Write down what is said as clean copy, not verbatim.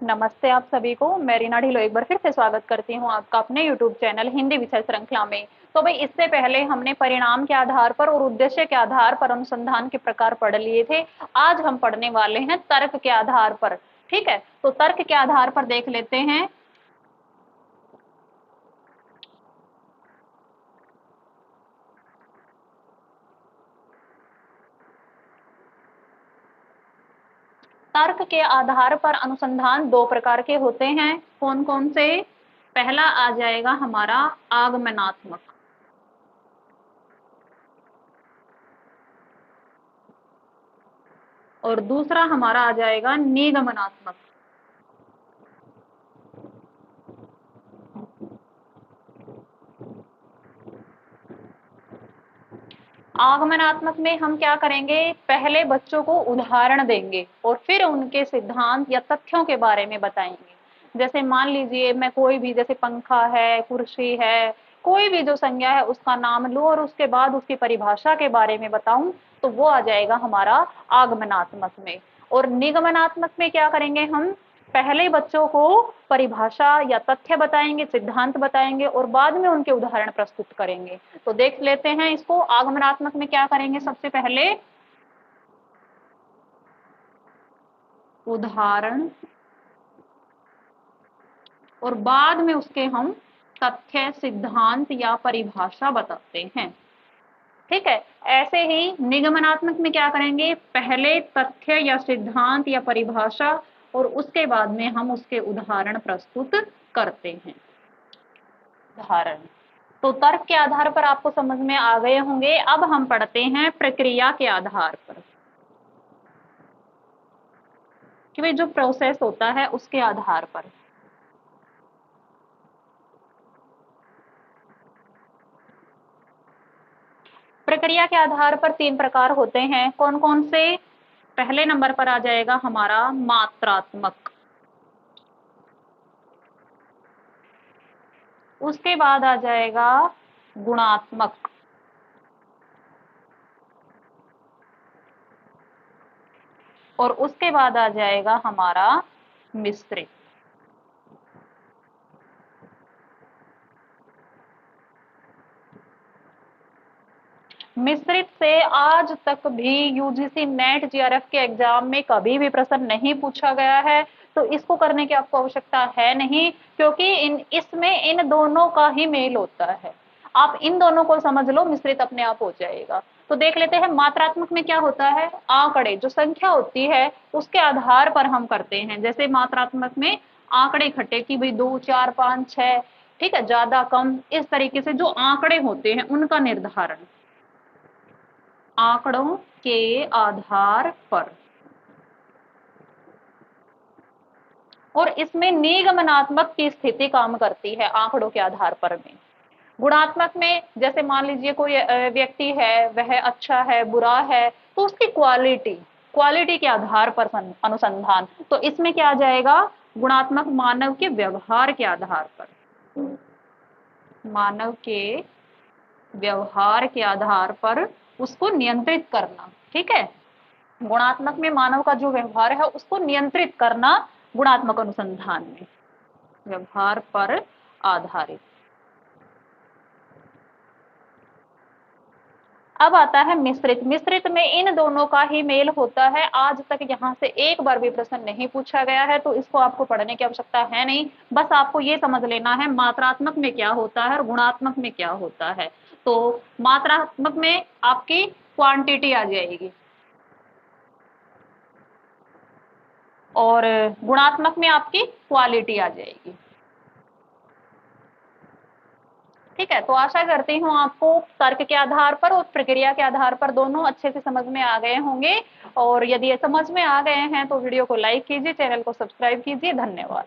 नमस्ते आप सभी को। मैं रीना ढिल्लो एक बार फिर से स्वागत करती हूँ आपका अपने यूट्यूब चैनल हिंदी विषय श्रृंखला में। तो भाई इससे पहले हमने परिणाम के आधार पर और उद्देश्य के आधार पर अनुसंधान के प्रकार पढ़ लिए थे। आज हम पढ़ने वाले हैं तर्क के आधार पर। ठीक है, तो तर्क के आधार पर देख लेते हैं। तर्क के आधार पर अनुसंधान दो प्रकार के होते हैं। कौन कौन से? पहला आ जाएगा हमारा आगमनात्मक, और दूसरा हमारा आ जाएगा निगमनात्मक। आगमनात्मक में हम क्या करेंगे? पहले बच्चों को उदाहरण देंगे और फिर उनके सिद्धांत या तथ्यों के बारे में बताएंगे। जैसे मान लीजिए मैं कोई भी, जैसे पंखा है, कुर्सी है, कोई भी जो संज्ञा है उसका नाम लूं और उसके बाद उसकी परिभाषा के बारे में बताऊं, तो वो आ जाएगा हमारा आगमनात्मक में। और निगमनात्मक में क्या करेंगे? हम पहले बच्चों को परिभाषा या तथ्य बताएंगे, सिद्धांत बताएंगे और बाद में उनके उदाहरण प्रस्तुत करेंगे। तो देख लेते हैं इसको। आगमनात्मक में क्या करेंगे? सबसे पहले उदाहरण और बाद में उसके हम तथ्य, सिद्धांत या परिभाषा बताते हैं। ठीक है, ऐसे ही निगमनात्मक में क्या करेंगे? पहले तथ्य या सिद्धांत या परिभाषा और उसके बाद में हम उसके उदाहरण प्रस्तुत करते हैं। उदाहरण। तो तर्क के आधार पर आपको समझ में आ गए होंगे। अब हम पढ़ते हैं प्रक्रिया के आधार पर, कि भाई जो प्रोसेस होता है उसके आधार पर। प्रक्रिया के आधार पर तीन प्रकार होते हैं। कौन कौन से? पहले नंबर पर आ जाएगा हमारा मात्रात्मक, उसके बाद आ जाएगा गुणात्मक, और उसके बाद आ जाएगा हमारा मिश्रित। मिश्रित से आज तक भी यूजीसी नेट जीआरएफ के एग्जाम में कभी भी प्रश्न नहीं पूछा गया है। तो इसको करने की आपको आवश्यकता है नहीं, क्योंकि इसमें इन दोनों का ही मेल होता है। आप इन दोनों को समझ लो, मिश्रित अपने आप हो जाएगा। तो देख लेते हैं मात्रात्मक में क्या होता है। आंकड़े, जो संख्या होती है उसके आधार पर हम करते हैं। जैसे मात्रात्मक में आंकड़े इकट्ठे की भाई 2, 4, 5, 6, ठीक है, ज्यादा कम, इस तरीके से जो आंकड़े होते हैं उनका निर्धारण आंकड़ों के आधार पर। और इसमें निगमनात्मक की स्थिति काम करती है आंकड़ों के आधार पर में। गुणात्मक में जैसे मान लीजिए कोई व्यक्ति है, वह अच्छा है, बुरा है, तो उसकी क्वालिटी, क्वालिटी के आधार पर अनुसंधान। तो इसमें क्या आ जाएगा? गुणात्मक मानव के व्यवहार के आधार पर, मानव के व्यवहार के आधार पर उसको नियंत्रित करना। ठीक है, गुणात्मक में मानव का जो व्यवहार है उसको नियंत्रित करना गुणात्मक अनुसंधान में, व्यवहार पर आधारित। अब आता है मिश्रित। मिश्रित में इन दोनों का ही मेल होता है। आज तक यहाँ से एक बार भी प्रश्न नहीं पूछा गया है, तो इसको आपको पढ़ने की आवश्यकता है नहीं। बस आपको ये समझ लेना है मात्रात्मक में क्या होता है और गुणात्मक में क्या होता है। तो मात्रात्मक में आपकी क्वांटिटी आ जाएगी और गुणात्मक में आपकी क्वालिटी आ जाएगी। ठीक है, तो आशा करती हूँ आपको तर्क के आधार पर और प्रक्रिया के आधार पर दोनों अच्छे से समझ में आ गए होंगे। और यदि ये समझ में आ गए हैं तो वीडियो को लाइक कीजिए, चैनल को सब्सक्राइब कीजिए। धन्यवाद।